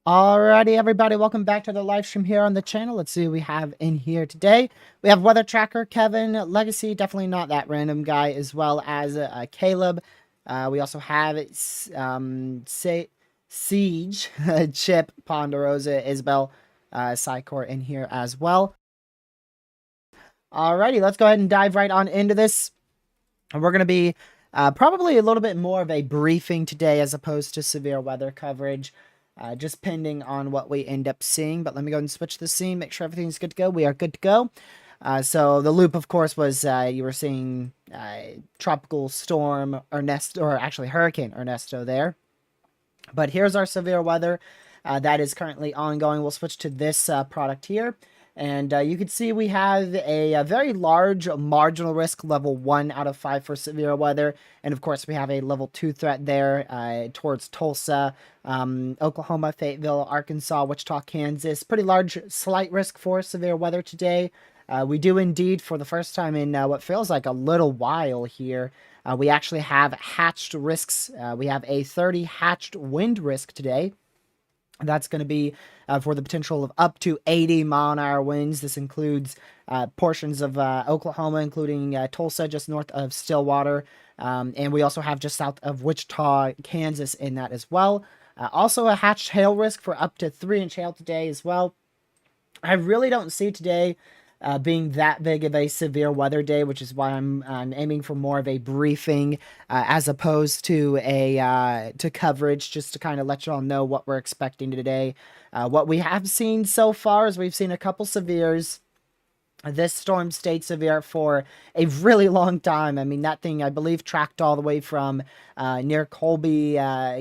Alrighty, everybody, welcome back to the live stream here on the channel. Let's see what we have in here today. We have Weather Tracker, Kevin, Legacy, definitely not that random guy, as well as Caleb. We also have Siege, Chip, Ponderosa, Isabel, Psycor in here as well. Alrighty, let's go ahead and dive right on into this. We're going to be probably a little bit more of a briefing today as opposed to severe weather coverage. Just pending on what we end up seeing. But let me go and switch the scene, make sure everything's good to go. We are good to go. So the loop, of course, was you were seeing Tropical Storm Ernesto, or actually Hurricane Ernesto there. But here's our severe weather that is currently ongoing. We'll switch to this product here. And you can see we have a very large marginal risk, level 1 out of 5 for severe weather. And of course, we have a level 2 threat there towards Tulsa, Oklahoma, Fayetteville, Arkansas, Wichita, Kansas. Pretty large slight risk for severe weather today. We do indeed, for the first time in what feels like a little while here, we actually have hatched risks. We have a 30 hatched wind risk today. That's going to be for the potential of up to 80-mile-an-hour winds. This includes portions of Oklahoma, including Tulsa, just north of Stillwater. And we also have just south of Wichita, Kansas in that as well. Also a hatched hail risk for up to 3-inch hail today as well. I really don't see today being that big of a severe weather day, which is why I'm aiming for more of a briefing as opposed to a coverage, just to kind of let you all know what we're expecting today. What we have seen so far is we've seen a couple severes. This storm stayed severe for a really long time. I mean, that thing, I believe, tracked all the way from near Colby,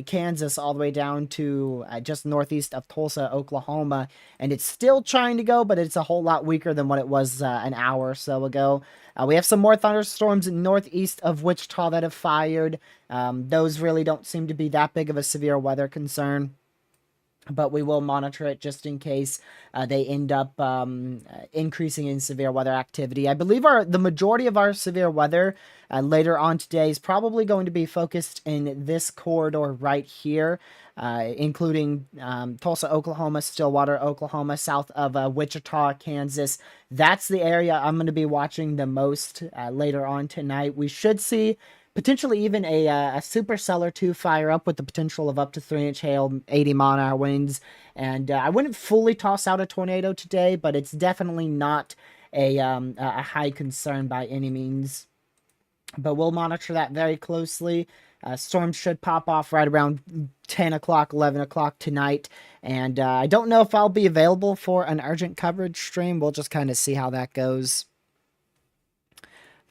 Kansas, all the way down to just northeast of Tulsa, Oklahoma. And it's still trying to go, but it's a whole lot weaker than what it was an hour or so ago. We have some more thunderstorms northeast of Wichita that have fired. Those really don't seem to be that big of a severe weather concern, but we will monitor it just in case they end up increasing in severe weather activity. I believe the majority of our severe weather later on today is probably going to be focused in this corridor right here, including Tulsa, Oklahoma, Stillwater, Oklahoma, south of Wichita, Kansas. That's the area I'm going to be watching the most later on tonight. We should see potentially even a supercellar 2 fire up with the potential of up to 3-inch hail, 80-mile-an-hour winds. And I wouldn't fully toss out a tornado today, but it's definitely not a high concern by any means. But we'll monitor that very closely. Storms should pop off right around 10 o'clock, 11 o'clock tonight. And I don't know if I'll be available for an urgent coverage stream. We'll just kind of see how that goes.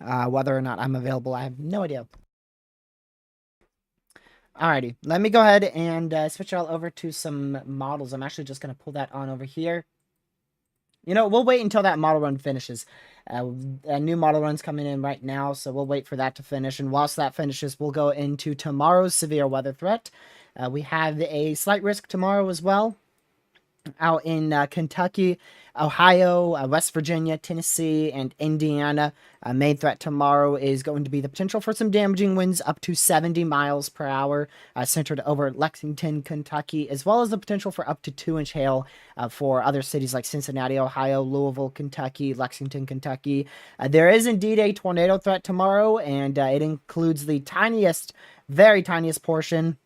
Whether or not I'm available, I have no idea. Alrighty, let me go ahead and switch all over to some models. I'm actually just going to pull that on over here. You know, we'll wait until that model run finishes. A new model run's coming in right now, so we'll wait for that to finish. And whilst that finishes, we'll go into tomorrow's severe weather threat. We have a slight risk tomorrow as well. Out in Kentucky, Ohio, West Virginia, Tennessee, and Indiana. Main threat tomorrow is going to be the potential for some damaging winds up to 70 miles per hour, centered over Lexington, Kentucky, as well as the potential for up to 2-inch hail for other cities like Cincinnati, Ohio, Louisville, Kentucky, Lexington, Kentucky. There is indeed a tornado threat tomorrow, and it includes the tiniest, very tiniest portion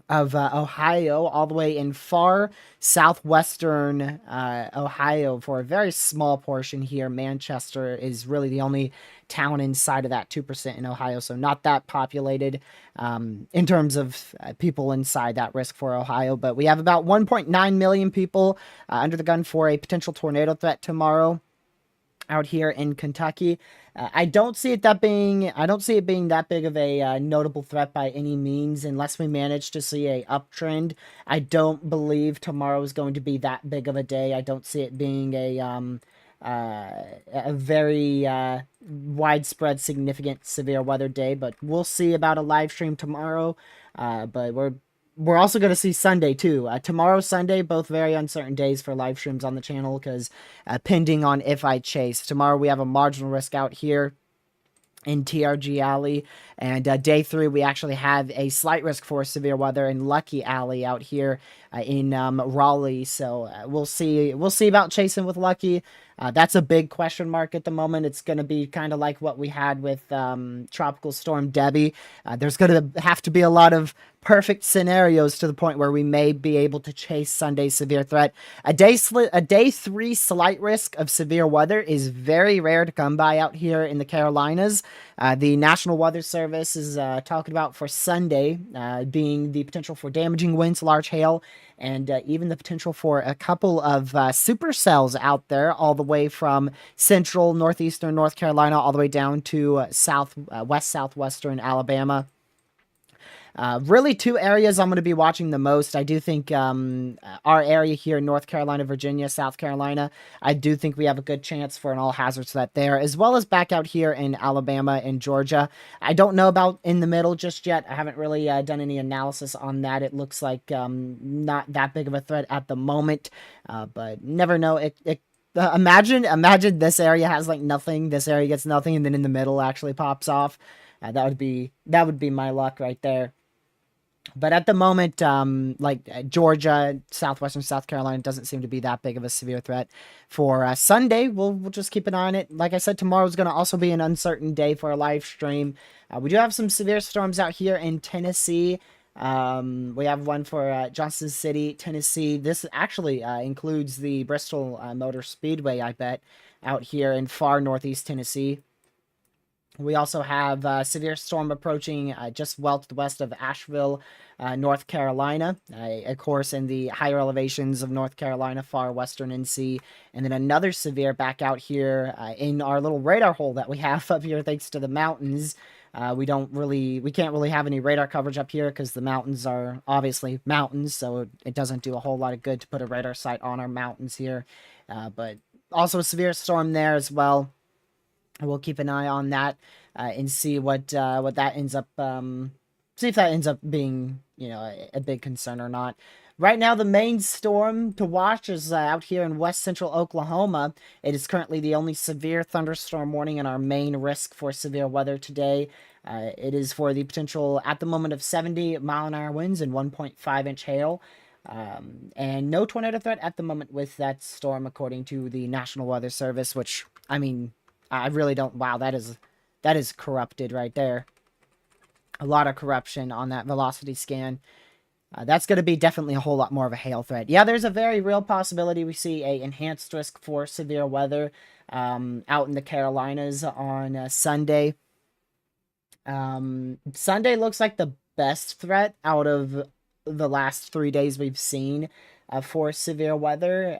of Ohio, all the way in far southwestern Ohio for a very small portion here. Manchester is really the only town inside of that 2% in Ohio, so not that populated in terms of people inside that risk for Ohio. But we have about 1.9 million people under the gun for a potential tornado threat tomorrow out here in Kentucky. I don't see it being that big of a notable threat by any means, unless we manage to see a uptrend. I don't believe tomorrow is going to be that big of a day. I don't see it being a very widespread, significant, severe weather day. But we'll see about a live stream tomorrow. But we're also going to see Sunday too. Tomorrow, Sunday, both very uncertain days for live streams on the channel because pending on if I chase. Tomorrow we have a marginal risk out here in TRG Alley, and day 3 we actually have a slight risk for severe weather in Lucky Alley out here in Raleigh. So we'll see about chasing with Lucky. That's a big question mark at the moment. It's going to be kind of like what we had with Tropical Storm Debbie. There's going to have to be a lot of perfect scenarios to the point where we may be able to chase Sunday's severe threat. A day 3 slight risk of severe weather is very rare to come by out here in the Carolinas. The National Weather Service is talking about for Sunday being the potential for damaging winds, large hail, and even the potential for a couple of supercells out there, all the way from central northeastern North Carolina all the way down to southwestern Alabama. Really, 2 areas I'm going to be watching the most. I do think our area here in North Carolina, Virginia, South Carolina, I do think we have a good chance for an all-hazards threat there, as well as back out here in Alabama and Georgia. I don't know about in the middle just yet. I haven't really done any analysis on that. It looks like not that big of a threat at the moment, but never know. Imagine this area has like nothing, this area gets nothing, and then in the middle actually pops off. That would be my luck right there. But at the moment, Georgia, southwestern South Carolina doesn't seem to be that big of a severe threat. For Sunday, we'll just keep an eye on it. Like I said, tomorrow is going to also be an uncertain day for a live stream. We do have some severe storms out here in Tennessee. We have one for Johnson City, Tennessee. This actually includes the Bristol Motor Speedway, I bet, out here in far northeast Tennessee. We also have severe storm approaching just well to the west of Asheville, North Carolina. Of course, in the higher elevations of North Carolina, far western NC. And then another severe back out here in our little radar hole that we have up here thanks to the mountains. We can't really have any radar coverage up here because the mountains are obviously mountains, so it doesn't do a whole lot of good to put a radar site on our mountains here. But also a severe storm there as well. We'll keep an eye on that and see what that ends up. See if that ends up being, a big concern or not. Right now, the main storm to watch is out here in west central Oklahoma. It is currently the only severe thunderstorm warning in our main risk for severe weather today. It is for the potential at the moment of 70 mile-an-hour winds and 1.5-inch hail. And no tornado threat at the moment with that storm, according to the National Weather Service, which, I mean, I really don't. Wow, that is corrupted right there. A lot of corruption on that velocity scan. That's going to be definitely a whole lot more of a hail threat. Yeah, there's a very real possibility we see a enhanced risk for severe weather out in the Carolinas on Sunday. Sunday looks like the best threat out of the last 3 days we've seen for severe weather.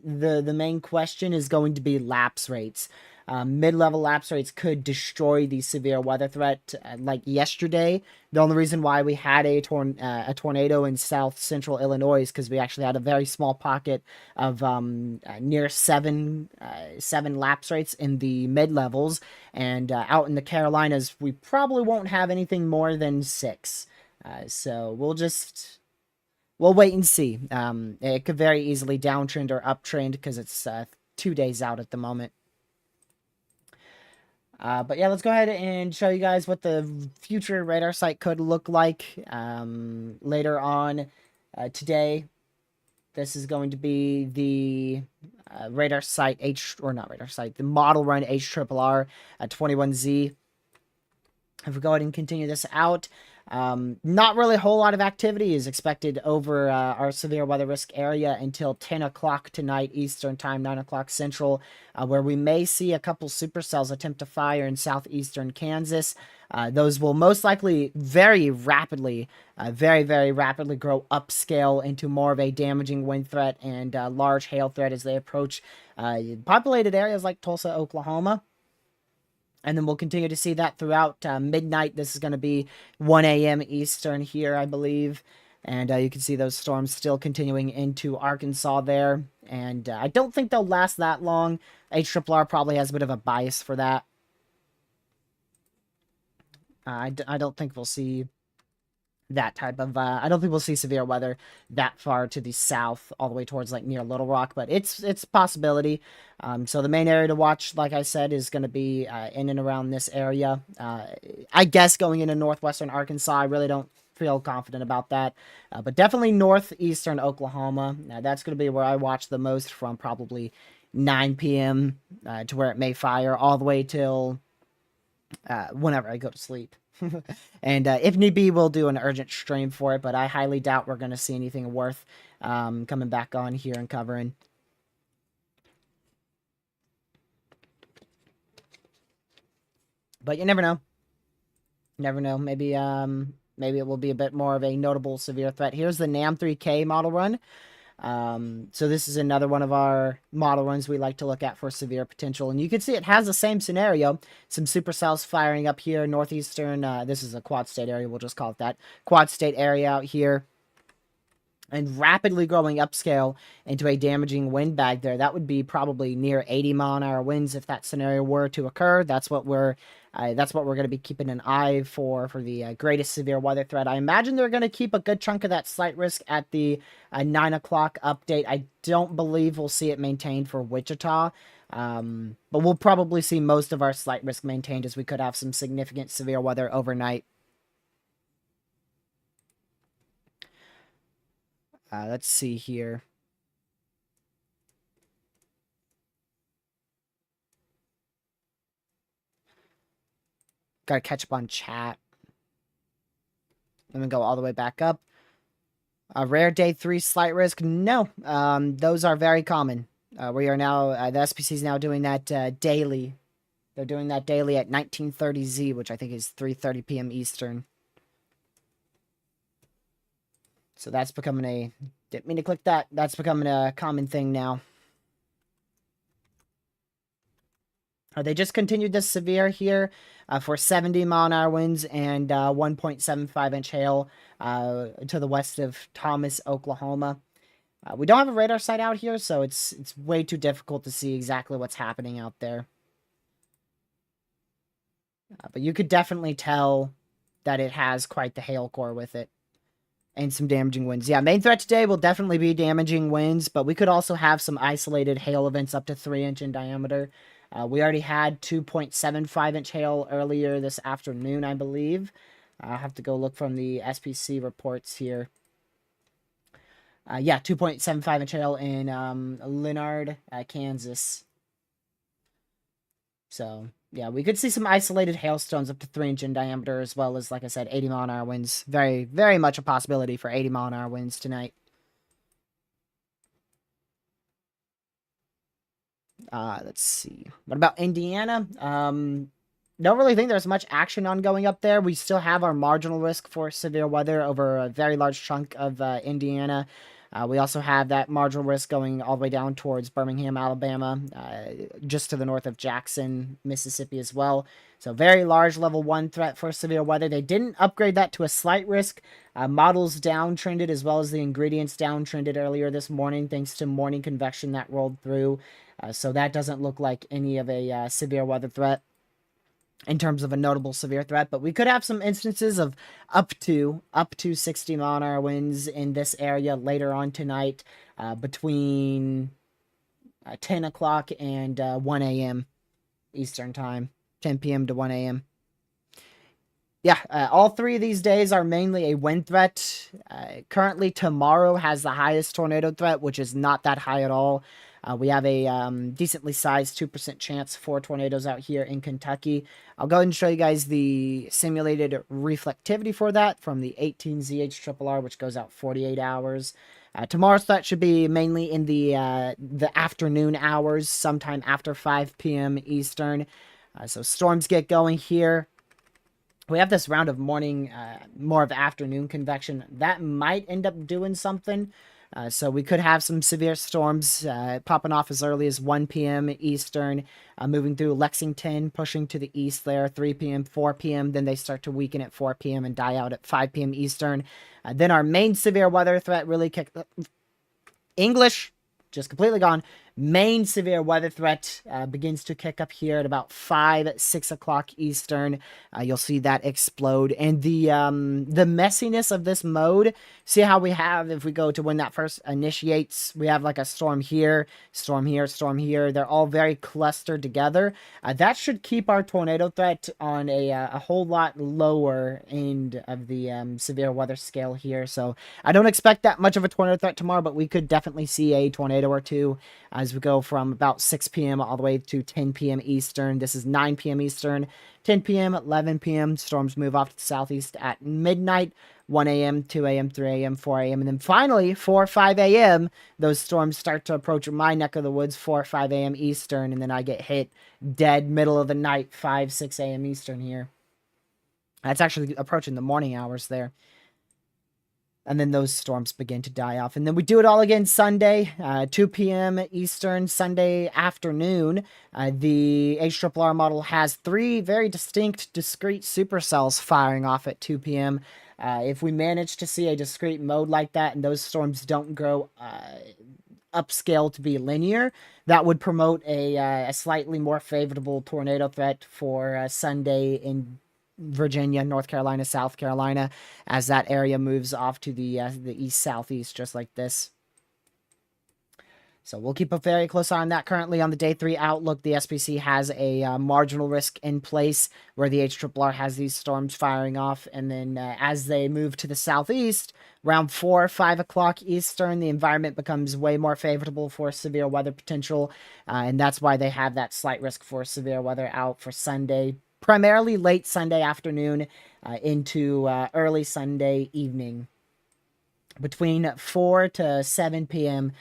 The main question is going to be lapse rates. Mid-level lapse rates could destroy the severe weather threat. Like yesterday, the only reason why we had a tornado in south central Illinois is because we actually had a very small pocket of near seven lapse rates in the mid levels, and out in the Carolinas, we probably won't have anything more than 6. So we'll wait and see. It could very easily downtrend or uptrend because it's 2 days out at the moment. But yeah, let's go ahead and show you guys what the future radar site could look like later on today. This is going to be the radar site the model run HRRR 21Z. If we go ahead and continue this out, not really a whole lot of activity is expected over our severe weather risk area until 10 o'clock tonight Eastern time, 9 o'clock Central, where we may see a couple supercells attempt to fire in southeastern Kansas. Those will most likely very rapidly grow upscale into more of a damaging wind threat and large hail threat as they approach populated areas like Tulsa, Oklahoma. And then we'll continue to see that throughout midnight. This is going to be 1 a.m. Eastern here, I believe. And you can see those storms still continuing into Arkansas there. And I don't think they'll last that long. HRRR probably has a bit of a bias for that. I don't think we'll see that type of I don't think we'll see severe weather that far to the south, all the way towards like near Little Rock, but it's a possibility. So the main area to watch, like I said, is going to be in and around this area. I guess going into northwestern Arkansas, I really don't feel confident about that, but definitely northeastern Oklahoma. That's going to be where I watch the most, from probably 9 p.m. To where it may fire all the way till whenever I go to sleep. And if need be, we'll do an urgent stream for it, but I highly doubt we're going to see anything worth coming back on here and covering. But you never know. Never know. Maybe it will be a bit more of a notable severe threat. Here's the NAM3K model run. So this is another one of our model runs we like to look at for severe potential, and you can see it has the same scenario. Some supercells firing up here, northeastern, this is a quad state area, we'll just call it that, quad state area out here, and rapidly growing upscale into a damaging wind bag there. That would be probably near 80 mile an hour winds if that scenario were to occur. That's what we're going to be keeping an eye for the greatest severe weather threat. I imagine they're going to keep a good chunk of that slight risk at the 9 o'clock update. I don't believe we'll see it maintained for Wichita, but we'll probably see most of our slight risk maintained, as we could have some significant severe weather overnight. Let's see here. Gotta catch up on chat. Let me go all the way back up. Rare day 3 slight risk. No, those are very common. We are now, the SPC is now doing that daily. They're doing that daily at 1930Z, which I think is 3:30 p.m. Eastern. So that's becoming a, didn't mean to click that. That's becoming a common thing now. They just continued this severe here for 70 mile an hour winds and 1.75 inch hail to the west of Thomas, Oklahoma. We don't have a radar site out here, so it's way too difficult to see exactly what's happening out there. But you could definitely tell that it has quite the hail core with it. And some damaging winds. Yeah, main threat today will definitely be damaging winds, but we could also have some isolated hail events up to 3-inch in diameter. We already had 2.75-inch hail earlier this afternoon, I believe. I'll have to go look from the SPC reports here. Yeah, 2.75-inch hail in Leonard, Kansas. So, yeah, we could see some isolated hailstones up to 3-inch in diameter, as well as, like I said, 80 mile an hour winds. Very, very much a possibility for 80 mile an hour winds tonight. Let's see. What about Indiana? don't really think there's much action ongoing up there. We still have our marginal risk for severe weather over a very large chunk of Indiana. We also have that marginal risk going all the way down towards Birmingham, Alabama, just to the north of Jackson, Mississippi as well. So very large level 1 threat for severe weather. They didn't upgrade that to a slight risk. Models downtrended as well as the ingredients downtrended earlier this morning thanks to morning convection that rolled through. So that doesn't look like any of a severe weather threat in terms of a notable severe threat, but we could have some instances of up to 60-mile-an-hour winds in this area later on tonight, between 10 o'clock and 1 a.m. Eastern time, 10 p.m. to 1 a.m. Yeah, all three of these days are mainly a wind threat. Currently, tomorrow has the highest tornado threat, which is not that high at all. We have a decently sized 2% chance for tornadoes out here in Kentucky. I'll go ahead and show you guys the simulated reflectivity for that from the 18ZHRRR, which goes out 48 hours. Tomorrow's threat should be mainly in the afternoon hours, sometime after 5 p.m. Eastern. So storms get going here. We have this round of morning, more of afternoon convection. That might end up doing something. So we could have some severe storms popping off as early as 1 p.m. Eastern, moving through Lexington, pushing to the east there, 3 p.m., 4 p.m. Then they start to weaken at 4 p.m. and die out at 5 p.m. Eastern. Then our main severe weather threat really English, just completely gone. Main severe weather threat begins to kick up here at about 6 o'clock Eastern. You'll see that explode. And the messiness of this mode, see how we have, if we go to when that first initiates, we have like a storm here, storm here, storm here. They're all very clustered together. That should keep our tornado threat on a whole lot lower end of the severe weather scale here. So I don't expect that much of a tornado threat tomorrow, but we could definitely see a tornado or two as we go from about 6 p.m. all the way to 10 p.m. Eastern. This is 9 p.m. Eastern, 10 p.m., 11 p.m. Storms move off to the southeast at midnight, 1 a.m., 2 a.m., 3 a.m., 4 a.m., and then finally, 4 or 5 a.m., those storms start to approach my neck of the woods, 4 or 5 a.m. Eastern, and then I get hit dead middle of the night, 5, 6 a.m. Eastern here. That's actually approaching the morning hours there. And then those storms begin to die off. And then we do it all again Sunday, 2 p.m. Eastern, Sunday afternoon. The HRRR model has 3 very discrete supercells firing off at 2 p.m. If we manage to see a discrete mode like that and those storms don't grow upscale to be linear, that would promote a slightly more favorable tornado threat for Sunday in Virginia, North Carolina, South Carolina, as that area moves off to the east-southeast, just like this. So we'll keep a very close eye on that. Currently on the day 3 outlook, the SPC has a marginal risk in place where the HRRR has these storms firing off. And then as they move to the southeast, around 4 or 5 o'clock Eastern, the environment becomes way more favorable for severe weather potential. And that's why they have that slight risk for severe weather out for Sunday, primarily late Sunday afternoon into early Sunday evening. Between 4 to 7 p.m.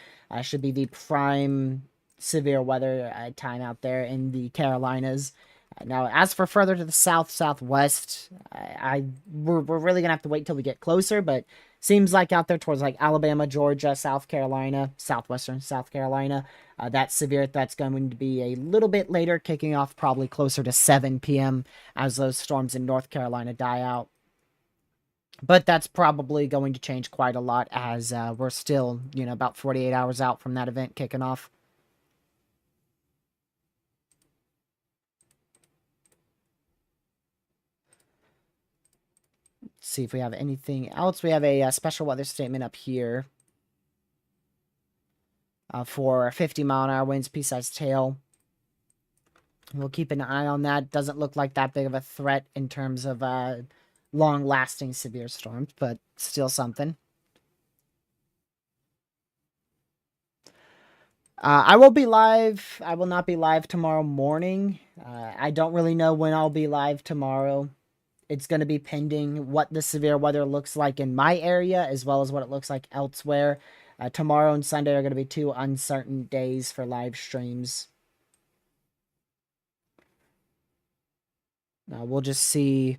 Should be the prime severe weather time out there in the Carolinas. Now, as for further to the south, southwest, we're really going to have to wait till we get closer, but seems like out there towards like Alabama, Georgia, South Carolina, southwestern South Carolina, that severe threat's going to be a little bit later, kicking off probably closer to 7 p.m. as those storms in North Carolina die out. But that's probably going to change quite a lot as we're still, about 48 hours out from that event kicking off. Let's see if we have anything else. We have a special weather statement up here for 50-mile-an-hour winds, pea-sized tail. We'll keep an eye on that. Doesn't look like that big of a threat in terms of long-lasting severe storms, but still something. I will be live. I will not be live tomorrow morning. I don't really know when I'll be live tomorrow. It's going to be pending what the severe weather looks like in my area as well as what it looks like elsewhere. Tomorrow and Sunday are going to be 2 uncertain days for live streams. We'll just see.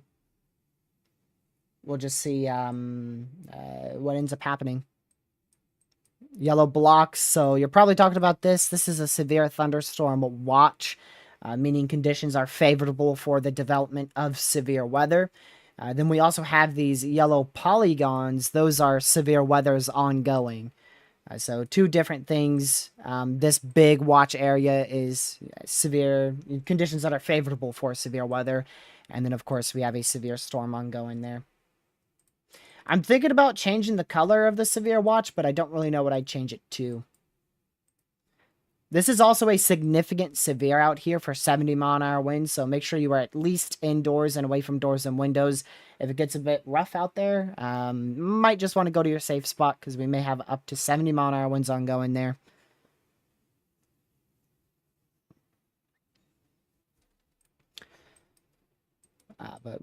What ends up happening. Yellow blocks. So you're probably talking about this. This is a severe thunderstorm watch, meaning conditions are favorable for the development of severe weather. Then we also have these yellow polygons. Those are severe weathers ongoing. So two different things. This big watch area is severe conditions that are favorable for severe weather. And then, of course, we have a severe storm ongoing there. I'm thinking about changing the color of the severe watch, but I don't really know what I'd change it to. This is also a significant severe out here for 70-mile-an-hour winds, so make sure you are at least indoors and away from doors and windows. If it gets a bit rough out there, might just want to go to your safe spot because we may have up to 70-mile-an-hour winds ongoing there. But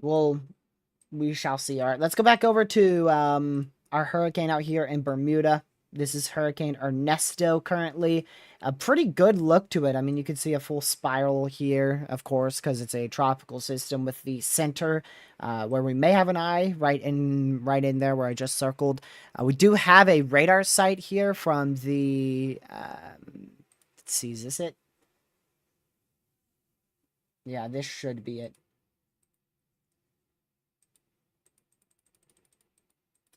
we shall see. All right, let's go back over to our hurricane out here in Bermuda. This is Hurricane Ernesto currently. A pretty good look to it. I mean, you can see a full spiral here, of course, because it's a tropical system with the center where we may have an eye right in there where I just circled. We do have a radar site here from the. Let's see, is this it? Yeah, this should be it.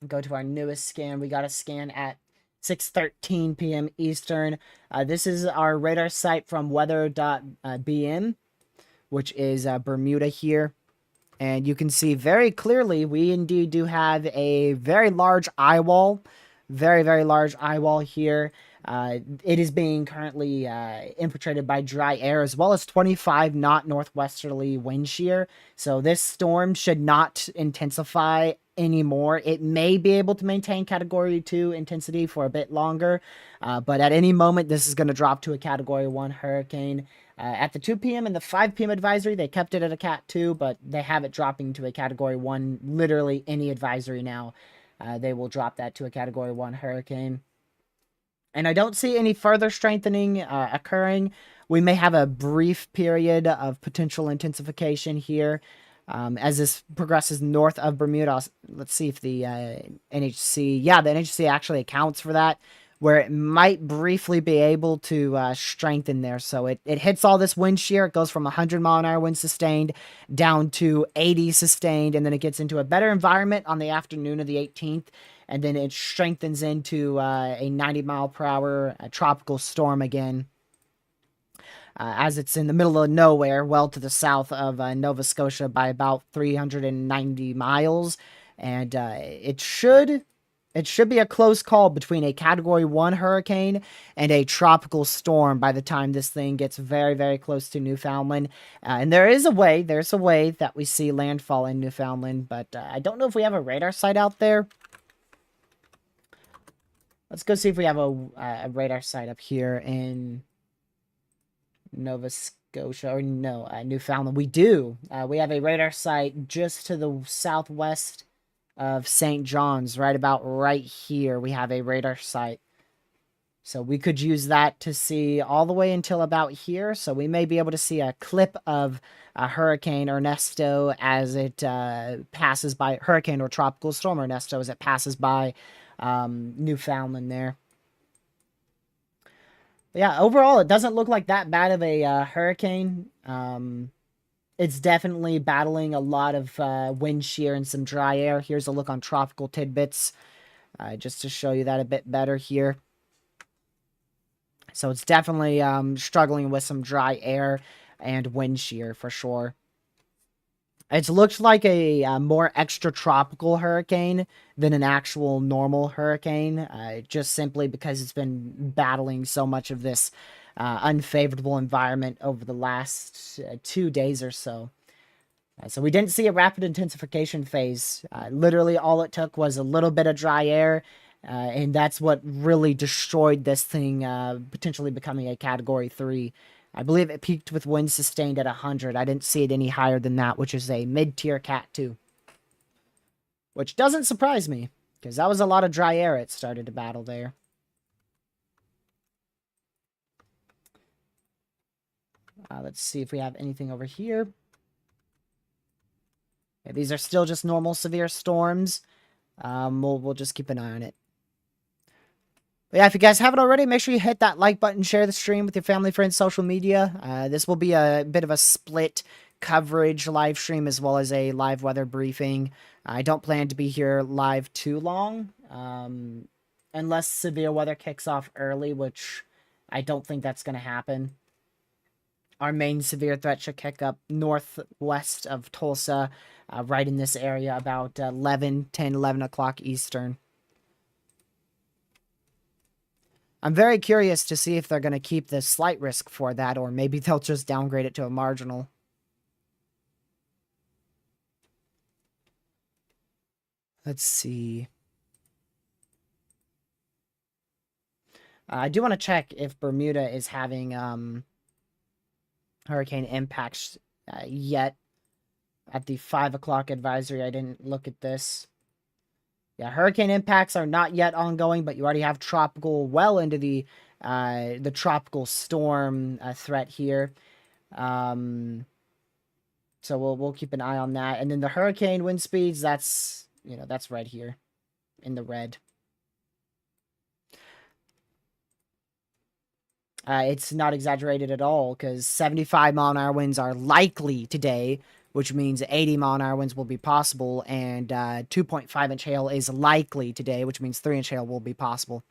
Go to our newest scan. We got a scan at 6:13 p.m. Eastern. This is our radar site from weather.bm, which is Bermuda here. And you can see very clearly we indeed do have a very large eye wall. Very, very large eye wall here. It is being currently infiltrated by dry air as well as 25 knot northwesterly wind shear. So this storm should not intensify anymore. It may be able to maintain category 2 intensity for a bit longer, but at any moment this is going to drop to a category 1 hurricane. At the 2 p.m. and the 5 p.m. advisory, they kept it at a Cat 2, but they have it dropping to a Category 1. Literally any advisory now, they will drop that to a Category 1 hurricane. And I don't see any further strengthening occurring. We may have a brief period of potential intensification here as this progresses north of Bermuda. Let's see if the NHC... Yeah, the NHC actually accounts for that, where it might briefly be able to strengthen there. So it hits all this wind shear. It goes from 100-mile-an-hour wind sustained down to 80 sustained, and then it gets into a better environment on the afternoon of the 18th, and then it strengthens into a 90-mile-per-hour tropical storm again. As it's in the middle of nowhere, well to the south of Nova Scotia by about 390 miles, and it should be a close call between a Category 1 hurricane and a tropical storm by the time this thing gets very, very close to Newfoundland. And there's a way that we see landfall in Newfoundland, but I don't know if we have a radar site out there. Let's go see if we have a radar site up here in Nova Scotia, or no, Newfoundland. We do. We have a radar site just to the southwest of St. John's, right here. We have a radar site. So we could use that to see all the way until about here. So we may be able to see a clip of Hurricane Ernesto as it passes by, Hurricane or Tropical Storm Ernesto as it passes by Newfoundland there. Yeah, overall, it doesn't look like that bad of a hurricane. It's definitely battling a lot of wind shear and some dry air. Here's a look on tropical tidbits, just to show you that a bit better here. So it's definitely struggling with some dry air and wind shear for sure. It's looked like a more extratropical hurricane than an actual normal hurricane, just simply because it's been battling so much of this unfavorable environment over the last 2 days or so. So we didn't see a rapid intensification phase. Literally all it took was a little bit of dry air, and that's what really destroyed this thing, potentially becoming a Category 3. I believe it peaked with winds sustained at 100. I didn't see it any higher than that, which is a mid-tier Cat 2. Which doesn't surprise me, because that was a lot of dry air it started to battle there. Let's see if we have anything over here. these are still just normal severe storms. We'll just keep an eye on it. But yeah, if you guys haven't already, make sure you hit that like button, share the stream with your family, friends, social media. This will be a bit of a split coverage live stream as well as a live weather briefing. I don't plan to be here live too long, unless severe weather kicks off early, which I don't think that's going to happen. Our main severe threat should kick up northwest of Tulsa, right in this area, about 10, 11 o'clock Eastern. I'm very curious to see if they're going to keep the slight risk for that, or maybe they'll just downgrade it to a marginal. Let's see. I do want to check if Bermuda is having hurricane impacts yet. At the 5 o'clock advisory, I didn't look at this. Yeah, hurricane impacts are not yet ongoing, but you already have tropical, well into the tropical storm threat here. So we'll keep an eye on that. And then the hurricane wind speeds, that's right here in the red. It's not exaggerated at all, because 75-mile-an-hour winds are likely today, which means 80-mile-an-hour winds will be possible, and 2.5-inch hail is likely today, which means 3-inch hail will be possible.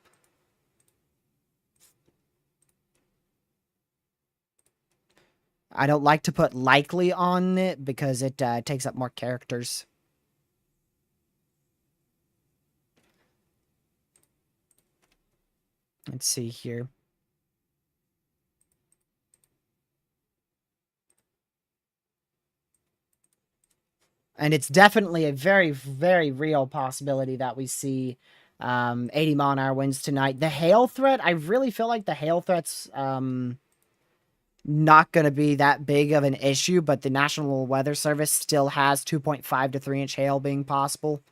I don't like to put likely on it because it takes up more characters. Let's see here. And it's definitely a very, very real possibility that we see 80-mile-an-hour winds tonight. The hail threat, I really feel like the hail threat's not going to be that big of an issue, but the National Weather Service still has 2.5 to 3-inch hail being possible.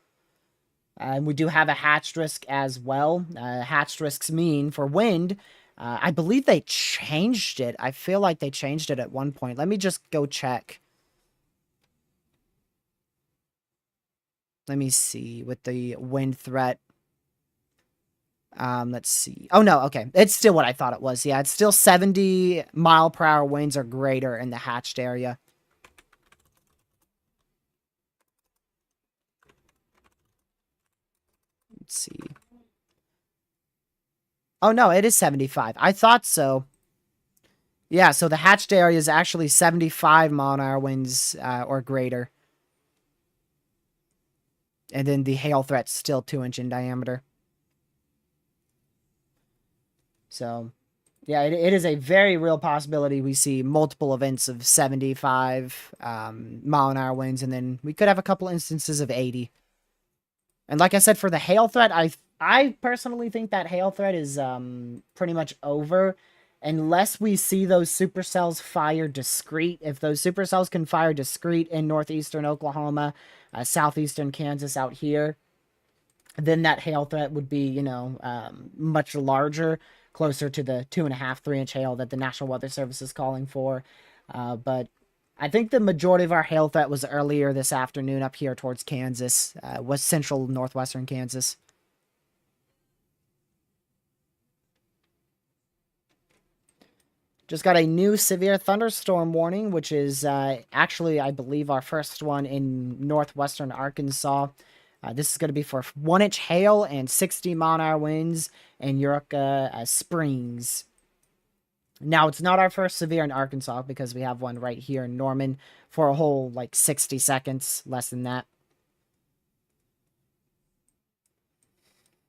And we do have a hatched risk as well. Hatched risks mean for wind, I believe they changed it. I feel like they changed it at one point. Let me just go check. Let me see with the wind threat. Let's see. Oh, no, okay. It's still what I thought it was. Yeah, it's still 70-mile-per-hour winds or greater in the hatched area. Let's see. Oh, no, it is 75. I thought so. Yeah, so the hatched area is actually 75-mile-an-hour winds or greater. And then the hail threat's still 2-inch in diameter. So, yeah, it is a very real possibility we see multiple events of 75-mile-an-hour winds, and then we could have a couple instances of 80. And like I said, for the hail threat, I personally think that hail threat is pretty much over, unless we see those supercells fire discrete. If those supercells can fire discrete in northeastern Oklahoma, southeastern Kansas out here, then that hail threat would be, much larger, closer to the 2.5, 3-inch hail that the National Weather Service is calling for. But I think the majority of our hail threat was earlier this afternoon up here towards Kansas, west central northwestern Kansas. Just got a new severe thunderstorm warning, which is actually, I believe, our first one in northwestern Arkansas. This is going to be for 1-inch hail and 60-mile-an-hour winds in Eureka Springs. Now, it's not our first severe in Arkansas because we have one right here in Norman for a whole, 60 seconds, less than that.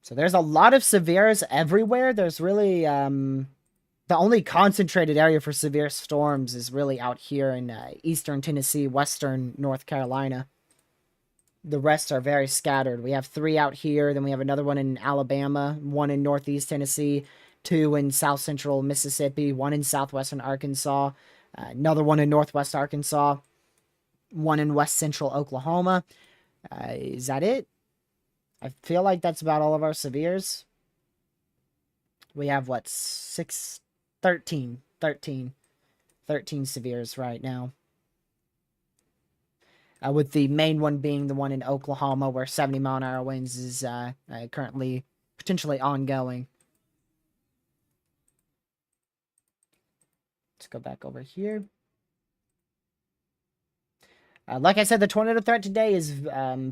So there's a lot of severes everywhere. There's really, the only concentrated area for severe storms is really out here in eastern Tennessee, western North Carolina. The rest are very scattered. We have 3 out here, then we have another one in Alabama, 1 in northeast Tennessee, 2 in south central Mississippi, 1 in southwestern Arkansas, another one in northwest Arkansas, 1 in west central Oklahoma. Is that it? I feel like that's about all of our severes. We have, 13 severes right now. with the main one being the one in Oklahoma where 70-mile-an-hour winds is currently potentially ongoing. Let's go back over here. Like I said, the tornado threat today is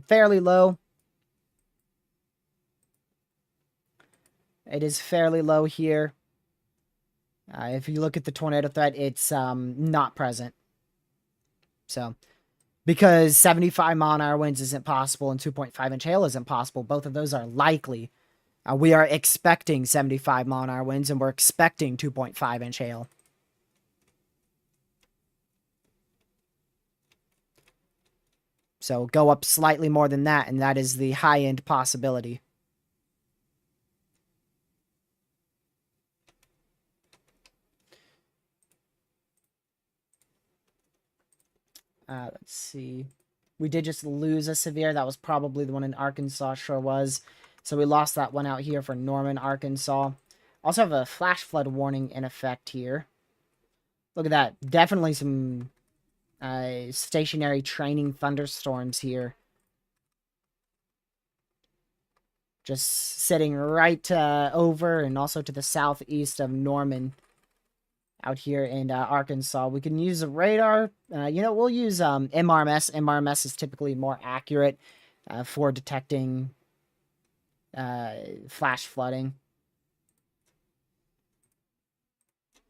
fairly low. It is fairly low here. If you look at the tornado threat, it's not present. So, because 75-mile-an-hour winds isn't possible and 2.5-inch hail isn't possible, both of those are likely. We are expecting 75-mile-an-hour winds, and we're expecting 2.5-inch hail. So go up slightly more than that, and that is the high-end possibility. Let's see. We did just lose a severe. That was probably the one in Arkansas, sure was. So we lost that one out here for Norman, Arkansas. Also have a flash flood warning in effect here. Look at that. Definitely some stationary training thunderstorms here. Just sitting right over and also to the southeast of Norman out here in Arkansas. We can use a radar. We'll use MRMS. MRMS is typically more accurate for detecting flash flooding.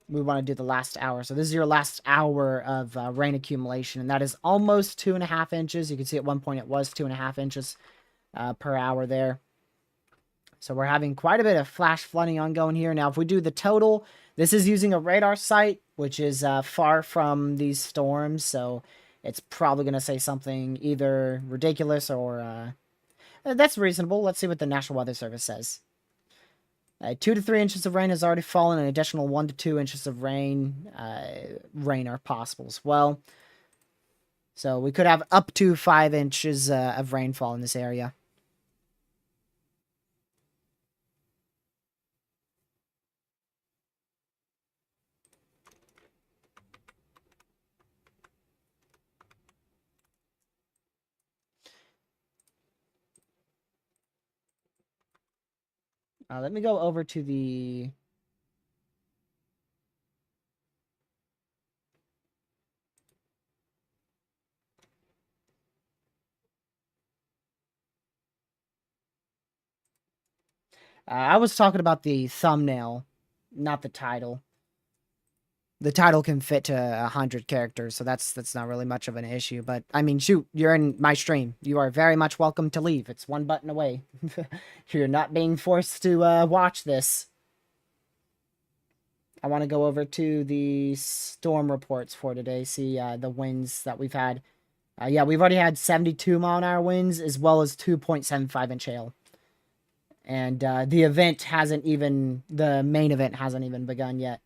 We want to do the last hour. So this is your last hour of rain accumulation, and that is almost 2.5 inches. You can see at one point it was 2.5 inches per hour there. So we're having quite a bit of flash flooding ongoing here. Now, if we do the total, this is using a radar site, which is far from these storms. So it's probably going to say something either ridiculous or that's reasonable. Let's see what the National Weather Service says. 2 to 3 inches of rain has already fallen. An additional 1 to 2 inches of rain are possible as well. So we could have up to 5 inches of rainfall in this area. Let me go over to the... I was talking about the thumbnail, not the title. The title can fit to 100 characters, so that's not really much of an issue. But, I mean, shoot, you're in my stream. You are very much welcome to leave. It's one button away. You're not being forced to watch this. I want to go over to the storm reports for today, see the winds that we've had. Yeah, we've already had 72-mile-an-hour winds as well as 2.75-inch hail. And the main event hasn't even begun yet.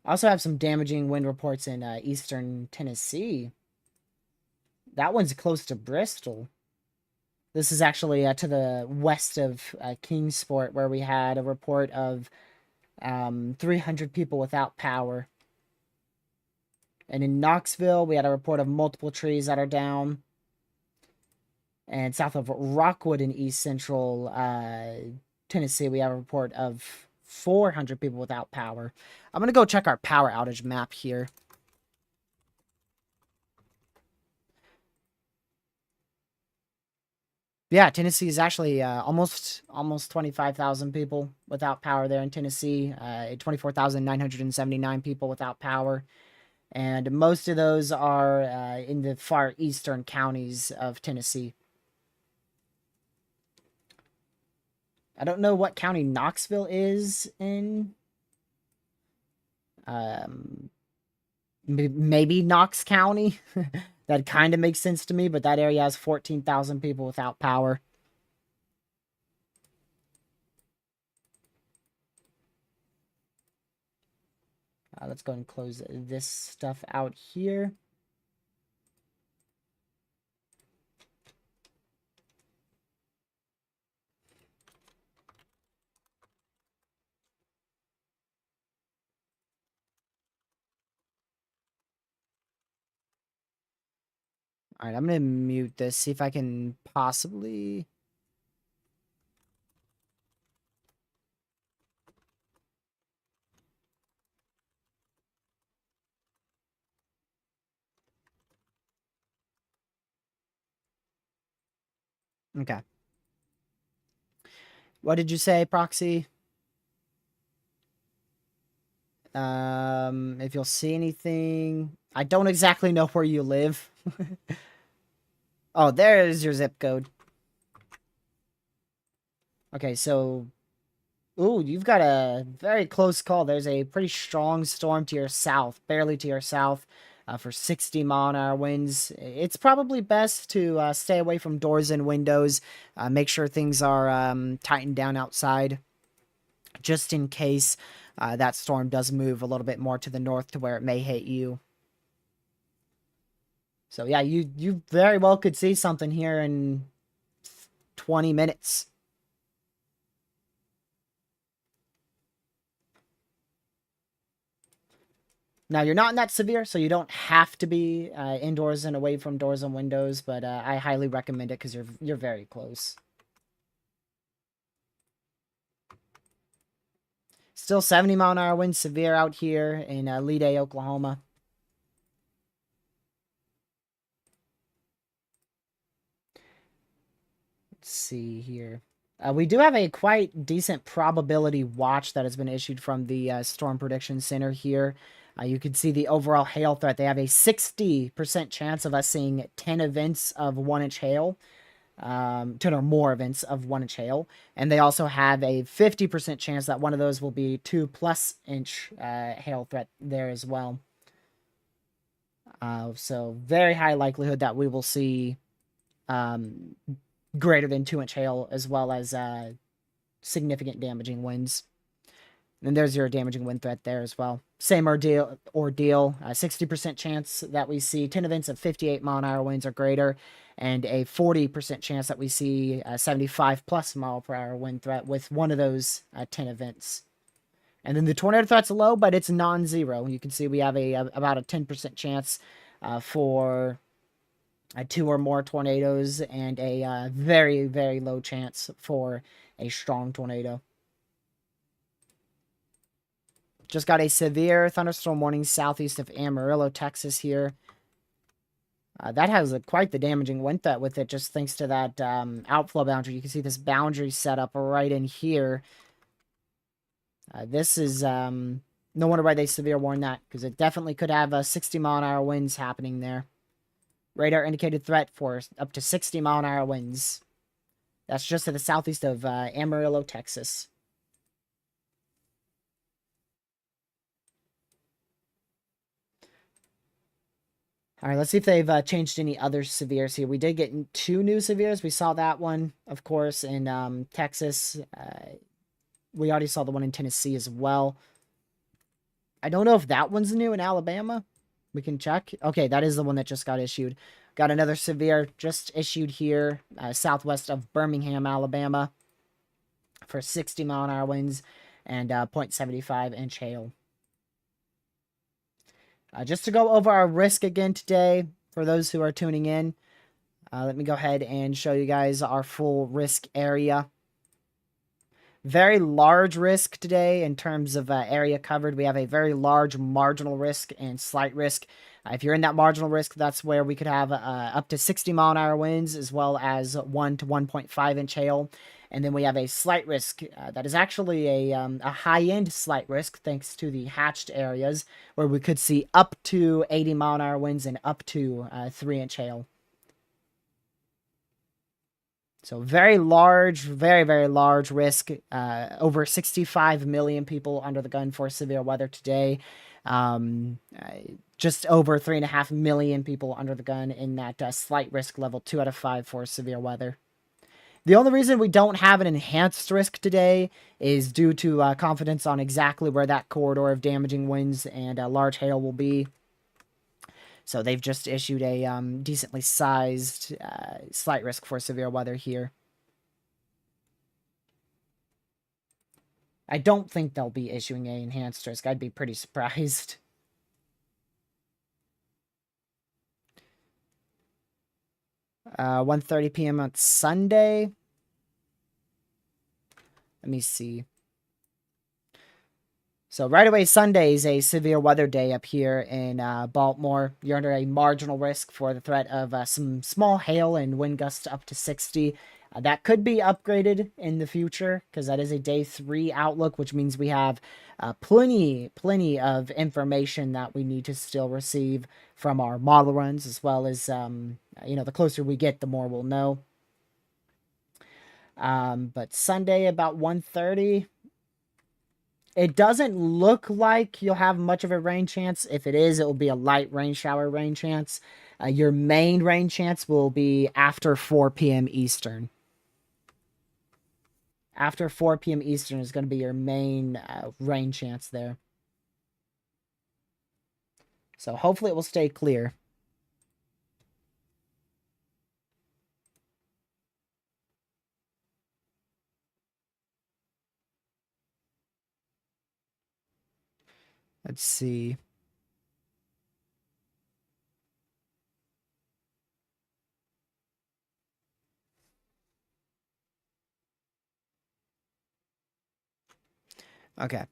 I also have some damaging wind reports in eastern Tennessee. That one's close to Bristol. This is actually to the west of Kingsport, where we had a report of 300 people without power. And in Knoxville, we had a report of multiple trees that are down. And south of Rockwood in east central Tennessee, we have a report of 400 people without power. I'm going to go check our power outage map here. Yeah, Tennessee is actually almost 25,000 people without power there in Tennessee. 24,979 people without power. And most of those are in the far eastern counties of Tennessee. I don't know what county Knoxville is in. Maybe Knox County. That kind of makes sense to me, but that area has 14,000 people without power. Let's go and close this stuff out here. All right, I'm going to mute this, see if I can possibly... Okay. What did you say, Proxy? If you'll see anything... I don't exactly know where you live. Oh, there's your zip code. Okay, so... Ooh, you've got a very close call. There's a pretty strong storm to your south, barely to your south, for 60-mile-an-hour winds. It's probably best to stay away from doors and windows. Make sure things are tightened down outside, just in case that storm does move a little bit more to the north to where it may hit you. So yeah, you very well could see something here in 20 minutes. Now, you're not in that severe, so you don't have to be indoors and away from doors and windows, but I highly recommend it because you're very close. Still 70-mile-an-hour winds severe out here in Lede, Oklahoma. Let's see here. We do have a quite decent probability watch that has been issued from the Storm Prediction Center here. You can see the overall hail threat. They have a 60% chance of us seeing 10 events of 1-inch hail. 10 or more events of 1-inch hail. And they also have a 50% chance that one of those will be 2+ inch hail threat there as well. So very high likelihood that we will see greater than 2-inch hail, as well as significant damaging winds. And there's your damaging wind threat there as well. Same ordeal. 60% chance that we see 10 events of 58-mile-an-hour winds or greater, and a 40% chance that we see 75+ mile-per-hour wind threat with one of those 10 events. And then the tornado threat's low, but it's non-zero. You can see we have about a 10% chance for 2 or more tornadoes, and a very, very low chance for a strong tornado. Just got a severe thunderstorm warning southeast of Amarillo, Texas here. That has quite the damaging wind threat with it, just thanks to that outflow boundary. You can see this boundary set up right in here. This is... no wonder why they severe warned that, because it definitely could have 60-mile-an-hour winds happening there. Radar indicated threat for up to 60-mile-an-hour winds. That's just to the southeast of Amarillo, Texas. All right, let's see if they've changed any other severes here. We did get 2 new severes. We saw that one, of course, in Texas. We already saw the one in Tennessee as well. I don't know if that one's new in Alabama. We can check. Okay, that is the one that just got issued. Got another severe just issued here, southwest of Birmingham, Alabama, for 60-mile-an-hour winds and 0.75-inch hail. Just to go over our risk again today, for those who are tuning in, let me go ahead and show you guys our full risk area. Very large risk today in terms of area covered. We have a very large marginal risk and slight risk. If you're in that marginal risk, that's where we could have up to 60-mile-an-hour winds, as well as 1 to 1.5-inch hail. And then we have a slight risk that is actually a high-end slight risk, thanks to the hatched areas, where we could see up to 80-mile-an-hour winds and up to 3-inch hail. So very large, very, very large risk. Over 65 million people under the gun for severe weather today. Just over 3.5 million people under the gun in that slight risk level 2 out of 5 for severe weather. The only reason we don't have an enhanced risk today is due to confidence on exactly where that corridor of damaging winds and large hail will be. So they've just issued a decently sized slight risk for severe weather here. I don't think they'll be issuing an enhanced risk. I'd be pretty surprised. 1:30 p.m. on Sunday. Let me see. So right away, Sunday is a severe weather day up here in Baltimore. You're under a marginal risk for the threat of some small hail and wind gusts up to 60. That could be upgraded in the future because that is a day 3 outlook, which means we have plenty of information that we need to still receive from our model runs, as well as the closer we get, the more we'll know. But Sunday about 1:30. It doesn't look like you'll have much of a rain chance. If it is, it will be a light rain shower rain chance. Your main rain chance will be after 4 p.m. Eastern. After 4 p.m. Eastern is going to be your main rain chance there. So hopefully it will stay clear. Let's see. Okay.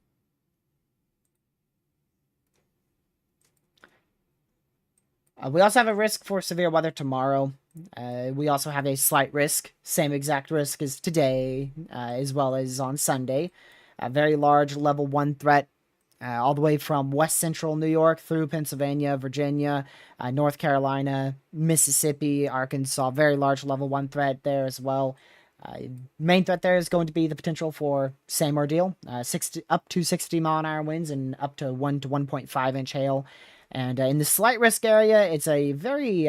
We also have a risk for severe weather tomorrow. We also have a slight risk, same exact risk as today, as well as on Sunday. A very large level 1 threat all the way from west central New York through Pennsylvania, Virginia, North Carolina, Mississippi, Arkansas. Very large level 1 threat there as well. Main threat there is going to be the potential for same ordeal, 60 up to 60-mile-an-hour winds and up to 1 to 1.5 inch hail. And in the slight risk area, it's a very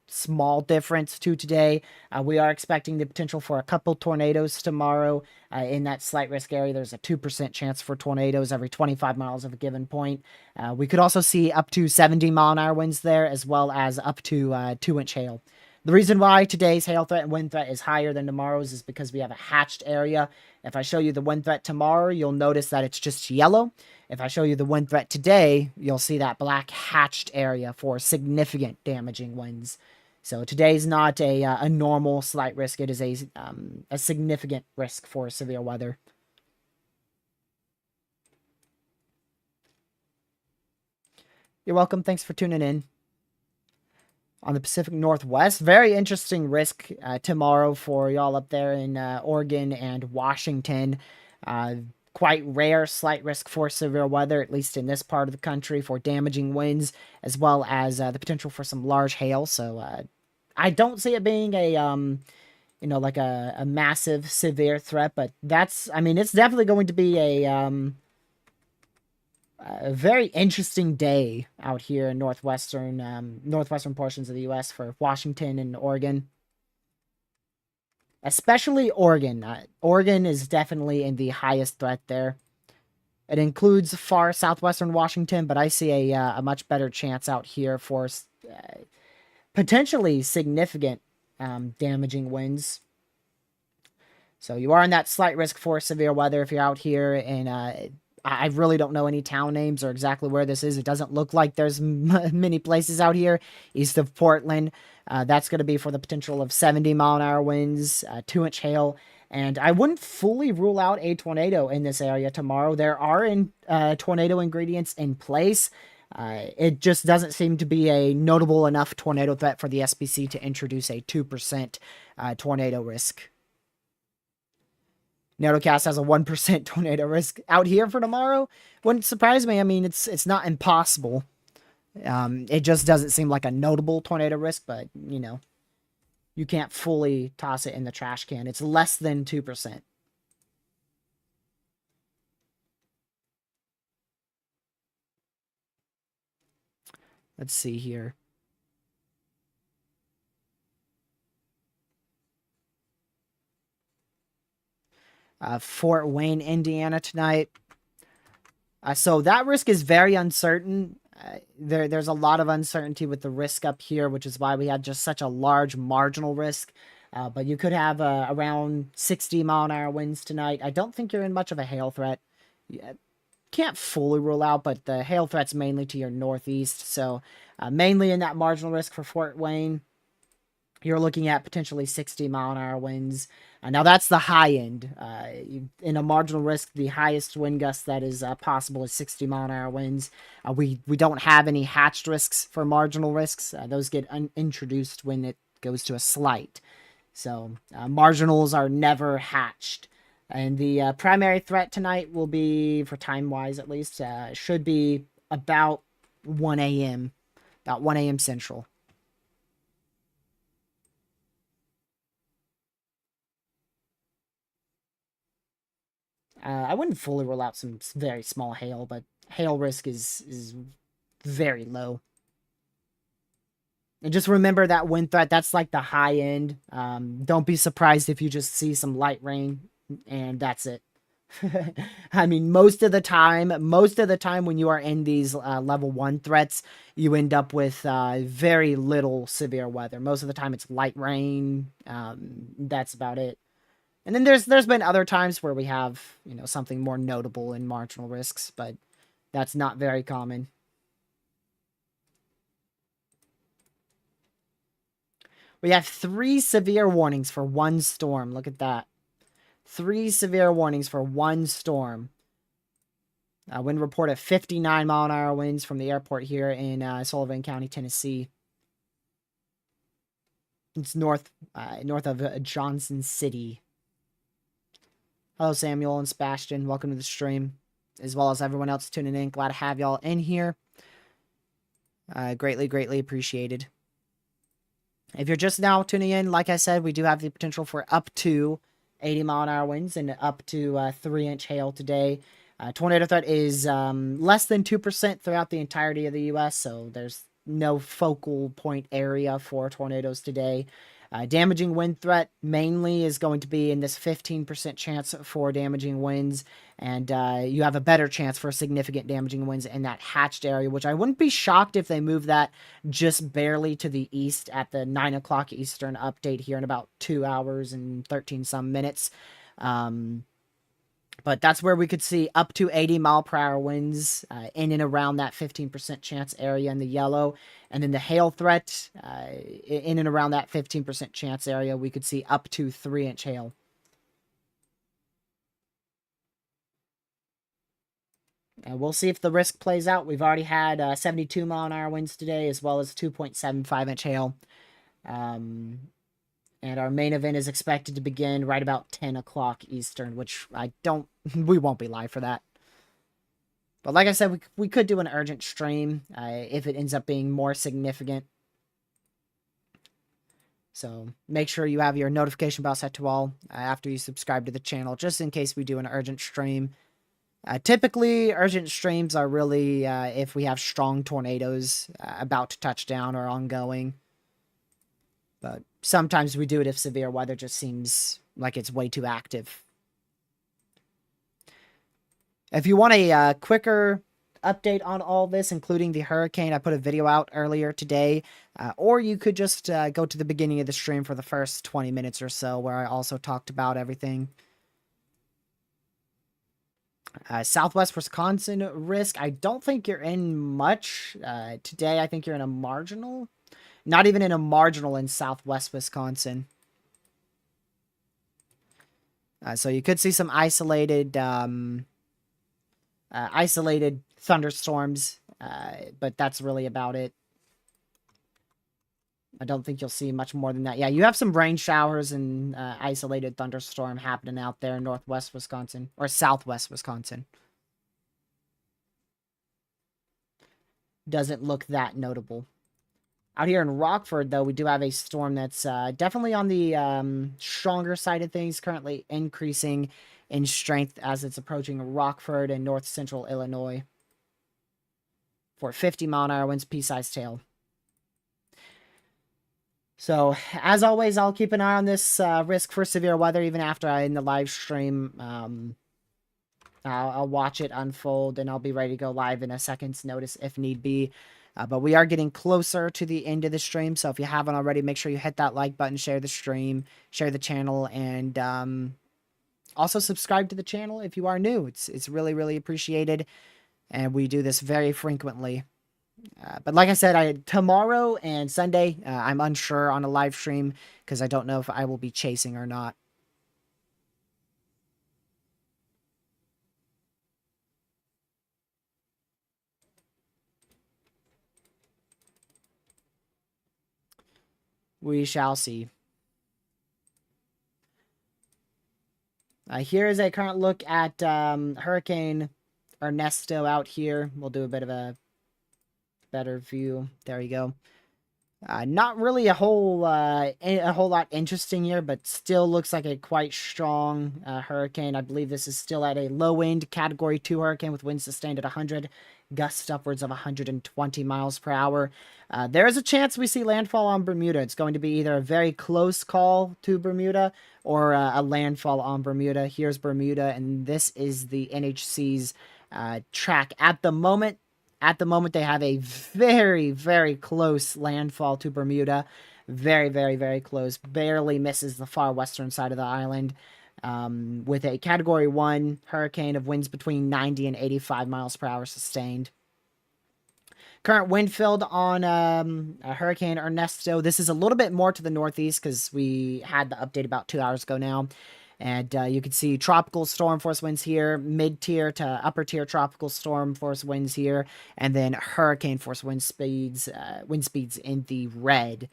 small difference to today. We are expecting the potential for a couple tornadoes tomorrow. In that slight risk area, there's a 2% chance for tornadoes every 25 miles of a given point. We could also see up to 70-mile-an-hour winds there, as well as up to 2-inch hail. The reason why today's hail threat and wind threat is higher than tomorrow's is because we have a hatched area. If I show you the wind threat tomorrow, you'll notice that it's just yellow. If I show you the wind threat today, you'll see that black hatched area for significant damaging winds. So today's not a normal slight risk. It is a significant risk for severe weather. You're welcome. Thanks for tuning in. On the Pacific Northwest, very interesting risk tomorrow for y'all up there in Oregon and Washington. Quite rare slight risk for severe weather, at least in this part of the country, for damaging winds, as well as the potential for some large hail. So I don't see it being like a massive severe threat, but it's definitely going to be a very interesting day out here in northwestern portions of the U.S. for Washington and Oregon, especially Oregon. Oregon is definitely in the highest threat there. It includes far southwestern Washington, but I see a much better chance out here for potentially significant damaging winds. So you are in that slight risk for severe weather if you're out here, and I really don't know any town names or exactly where this is. It doesn't look like there's many places out here east of Portland. That's going to be for the potential of 70-mile-an-hour winds, 2-inch hail, and I wouldn't fully rule out a tornado in this area tomorrow. There are tornado ingredients in place. It just doesn't seem to be a notable enough tornado threat for the SPC to introduce a 2% tornado risk. NatoCast has a 1% tornado risk out here for tomorrow. Wouldn't surprise me. I mean, it's not impossible. It just doesn't seem like a notable tornado risk, but, you can't fully toss it in the trash can. It's less than 2%. Let's see here. Fort Wayne, Indiana tonight. So that risk is very uncertain. There's a lot of uncertainty with the risk up here, which is why we had just such a large marginal risk. But you could have around 60-mile-an-hour winds tonight. I don't think you're in much of a hail threat. Can't fully rule out, but the hail threat's mainly to your northeast. So mainly in that marginal risk for Fort Wayne. you're looking at potentially 60-mile-an-hour winds. Now that's the high end. In a marginal risk, the highest wind gust that is possible is 60-mile-an-hour winds. We don't have any hatched risks for marginal risks. Those get introduced when it goes to a slight. So marginals are never hatched. And the primary threat tonight will be, for time-wise at least, should be about 1 a.m. About 1 a.m. Central. I wouldn't fully rule out some very small hail, but hail risk is very low. And just remember that wind threat, that's like the high end. Don't be surprised if you just see some light rain and that's it. I mean, most of the time when you are in these level 1 threats, you end up with very little severe weather. Most of the time it's light rain. That's about it. And then there's been other times where we have, something more notable in marginal risks, but that's not very common. We have 3 severe warnings for one storm. Look at that. 3 severe warnings for one storm. Wind report of 59-mile-an-hour winds from the airport here in Sullivan County, Tennessee. It's north of Johnson City. Hello, Samuel and Sebastian. Welcome to the stream, as well as everyone else tuning in. Glad to have y'all in here. Greatly, greatly appreciated. If you're just now tuning in, like I said, we do have the potential for up to 80-mile-an-hour winds and up to 3-inch hail today. Tornado threat is less than 2% throughout the entirety of the U.S., so there's no focal point area for tornadoes today. Damaging wind threat mainly is going to be in this 15% chance for damaging winds, and you have a better chance for significant damaging winds in that hatched area, which I wouldn't be shocked if they move that just barely to the east at the 9 o'clock Eastern update here in about 2 hours and 13 some minutes. But that's where we could see up to 80-mile-per-hour winds in and around that 15% chance area in the yellow. And then the hail threat, in and around that 15% chance area, we could see up to 3-inch hail. And we'll see if the risk plays out. We've already had 72-mile-an-hour winds today, as well as 2.75-inch hail. And our main event is expected to begin right about 10 o'clock Eastern, which we won't be live for that. But like I said, we could do an urgent stream if it ends up being more significant. So make sure you have your notification bell set to all after you subscribe to the channel, just in case we do an urgent stream. Typically, urgent streams are really if we have strong tornadoes about to touch down or ongoing. But sometimes we do it if severe weather just seems like it's way too active. If you want a quicker update on all this, including the hurricane, I put a video out earlier today. Or you could just go to the beginning of the stream for the first 20 minutes or so, where I also talked about everything. Southwest Wisconsin risk. I don't think you're in much today. I think you're in a marginal. Not even in a marginal in Southwest Wisconsin. So you could see some isolated thunderstorms, but that's really about it. I don't think you'll see much more than that. Yeah, you have some rain showers and isolated thunderstorm happening out there in northwest Wisconsin, or southwest Wisconsin. Doesn't look that notable. Out here in Rockford, though, we do have a storm that's definitely on the stronger side of things, currently increasing in strength as it's approaching Rockford and north central Illinois for 50-mile-an-hour winds, pea-sized tail. So, as always, I'll keep an eye on this risk for severe weather even after I end the live stream. I'll watch it unfold, and I'll be ready to go live in a second's notice if need be. But we are getting closer to the end of the stream, so if you haven't already, make sure you hit that like button, share the stream, share the channel, and also subscribe to the channel if you are new. It's really, really appreciated, and we do this very frequently. But like I said, tomorrow and Sunday, I'm unsure on a live stream because I don't know if I will be chasing or not. We shall see. Here is a current look at Hurricane Ernesto out here. We'll do a bit of a better view. There you go. Not really a whole lot interesting here, but still looks like a quite strong hurricane. I believe this is still at a low end Category 2 hurricane with winds sustained at 100, gusts upwards of 120 miles per hour. There is a chance we see landfall on Bermuda. It's going to be either a very close call to Bermuda or a landfall on Bermuda. Here's Bermuda, and this is the NHC's track at the moment. At the moment, they have a very, very close landfall to Bermuda. Very, very, very close. Barely misses the far western side of the island. With a Category 1 hurricane of winds between 90 and 85 miles per hour sustained. Current wind field on Hurricane Ernesto. This is a little bit more to the northeast because we had the update about 2 hours ago now. And you can see tropical storm force winds here, mid-tier to upper-tier tropical storm force winds here, and then hurricane force wind speeds in the red.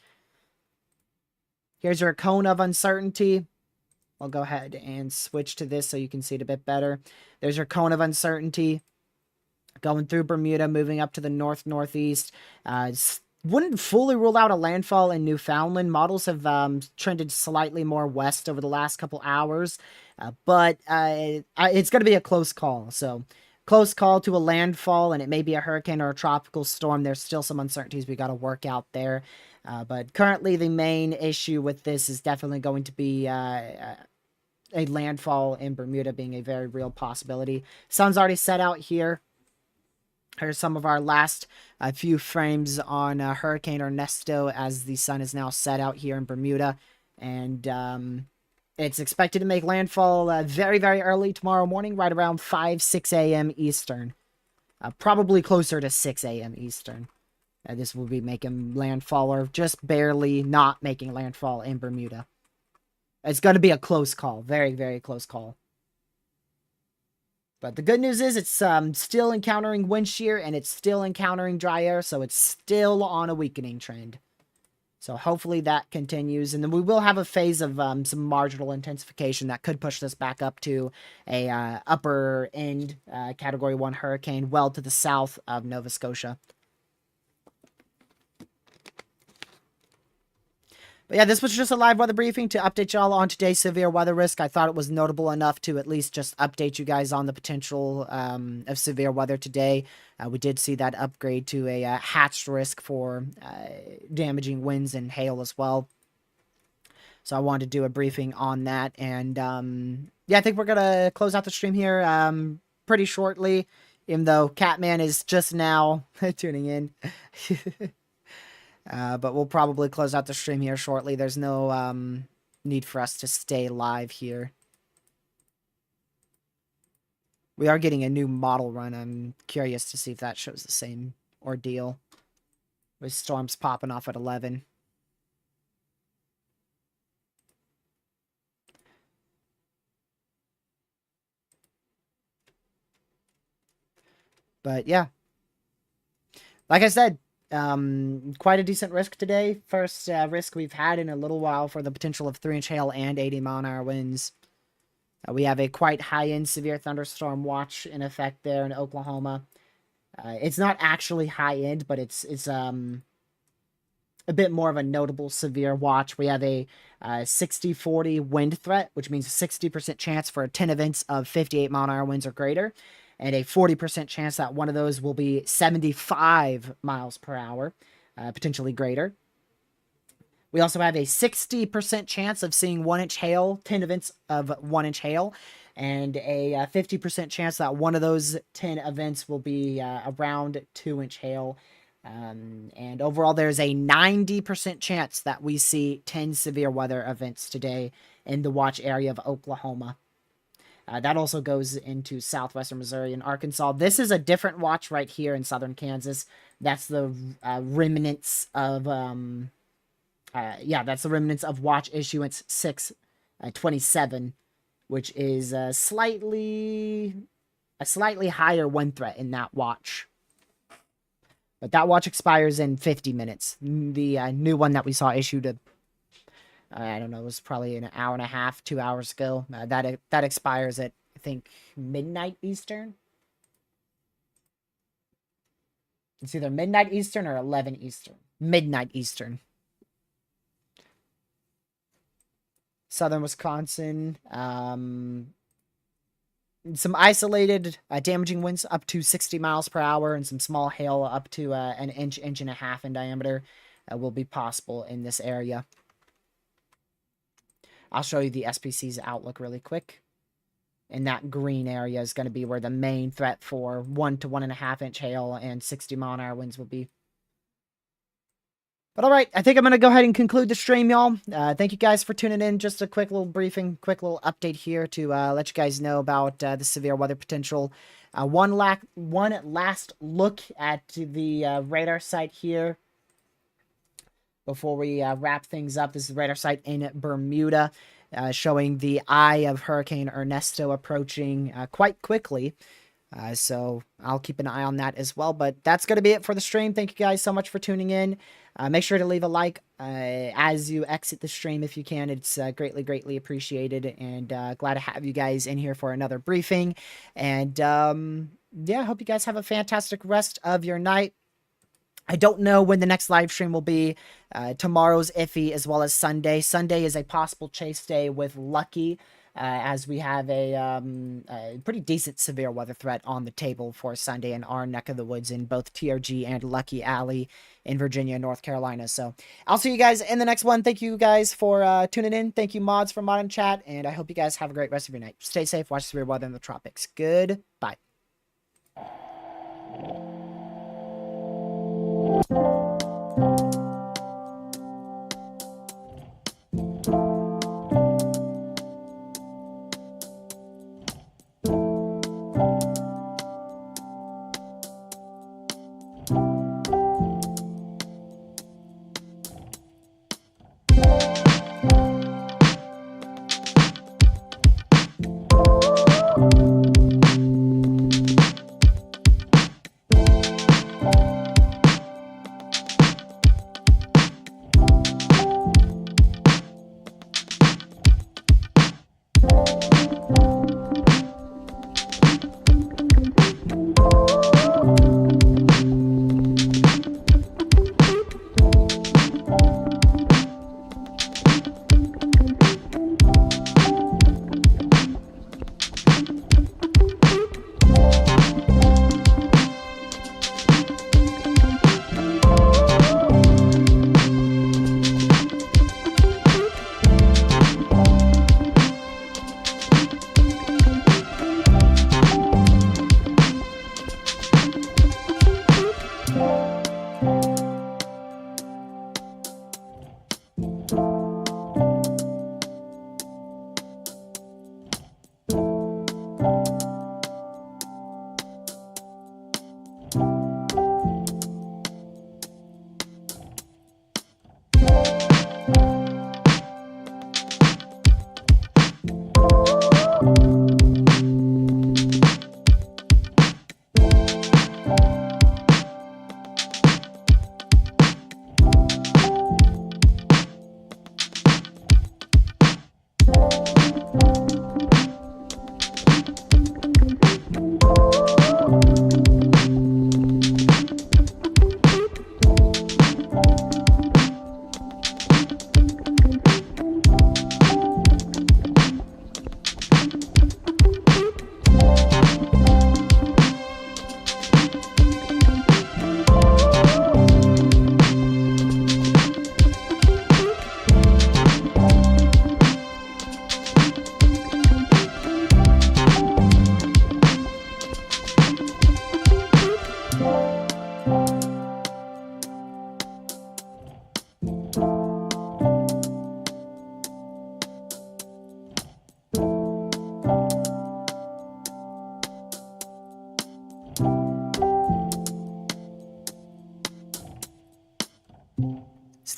Here's your cone of uncertainty. I'll go ahead and switch to this so you can see it a bit better. There's your cone of uncertainty going through Bermuda, moving up to the north-northeast. Wouldn't fully rule out a landfall in Newfoundland. Models have trended slightly more west over the last couple hours, but it's going to be a close call. So, close call to a landfall, and it may be a hurricane or a tropical storm. There's still some uncertainties we got to work out there. But currently, the main issue with this is definitely going to be a landfall in Bermuda being a very real possibility. Sun's already set out here. Here's some of our last few frames on Hurricane Ernesto as the sun is now set out here in Bermuda. And it's expected to make landfall very, very early tomorrow morning, right around 6 a.m. Eastern. Probably closer to 6 a.m. Eastern. This will be making landfall or just barely not making landfall in Bermuda. It's going to be a close call. Very, very close call. But the good news is it's still encountering wind shear and it's still encountering dry air, so it's still on a weakening trend. So hopefully that continues, and then we will have a phase of some marginal intensification that could push this back up to a upper end Category 1 hurricane well to the south of Nova Scotia. But yeah, this was just a live weather briefing to update y'all on today's severe weather risk. I thought it was notable enough to at least just update you guys on the potential of severe weather today. We did see that upgrade to a hatched risk for damaging winds and hail as well. So I wanted to do a briefing on that. And yeah, I think we're going to close out the stream here pretty shortly, even though Catman is just now tuning in. But we'll probably close out the stream here shortly. There's no need for us to stay live here. We are getting a new model run. I'm curious to see if that shows the same ordeal. With storms popping off at 11. But yeah. Like I said, quite a decent risk today. First risk we've had in a little while for the potential of 3-inch hail and 80-mile-an-hour winds. We have a quite high-end severe thunderstorm watch in effect there in Oklahoma. It's not actually high-end, but it's a bit more of a notable severe watch. We have a 60-40 wind threat, which means a 60% chance for 10 events of 58-mile-an-hour winds or greater, and a 40% chance that one of those will be 75 miles per hour, potentially greater. We also have a 60% chance of seeing 1-inch hail, 10 events of 1-inch hail, and a 50% chance that one of those 10 events will be around 2-inch hail. And overall, there's a 90% chance that we see 10 severe weather events today in the watch area of Oklahoma. That also goes into southwestern Missouri and Arkansas. This is a different watch right here in southern Kansas. That's the remnants of that's the remnants of watch issuance 627, which is a slightly higher wind threat in that watch. But that watch expires in 50 minutes. The new one that we saw issued I don't know, it was probably an hour and a half, 2 hours ago. That expires at, I think, midnight Eastern. It's either midnight Eastern or 11 Eastern. Midnight Eastern. Southern Wisconsin. Some isolated damaging winds up to 60 miles per hour and some small hail up to an inch and a half in diameter will be possible in this area. I'll show you the SPC's outlook really quick. And that green area is going to be where the main threat for 1 to 1.5 inch hail and 60 mile an hour winds will be. But all right, I think I'm going to go ahead and conclude the stream, y'all. Thank you guys for tuning in. Just a quick little briefing, quick little update here to let you guys know about the severe weather potential. One last look at the radar site here before we wrap things up. This is the radar site in Bermuda, showing the eye of Hurricane Ernesto approaching quite quickly. So I'll keep an eye on that as well. But that's going to be it for the stream. Thank you guys so much for tuning in. Make sure to leave a like as you exit the stream if you can. It's greatly appreciated. And glad to have you guys in here for another briefing. And yeah, I hope you guys have a fantastic rest of your night. I don't know when the next live stream will be. Tomorrow's iffy as well as Sunday. Sunday is a possible chase day with Lucky, as we have a pretty decent severe weather threat on the table for Sunday in our neck of the woods in both TRG and Lucky Alley in Virginia and North Carolina. So I'll see you guys in the next one. Thank you guys for tuning in. Thank you, mods, for mod and chat. And I hope you guys have a great rest of your night. Stay safe. Watch severe weather in the tropics. Goodbye.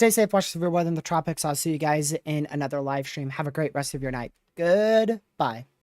Stay safe, watch severe weather in the tropics. I'll see you guys in another live stream. Have a great rest of your night. Goodbye.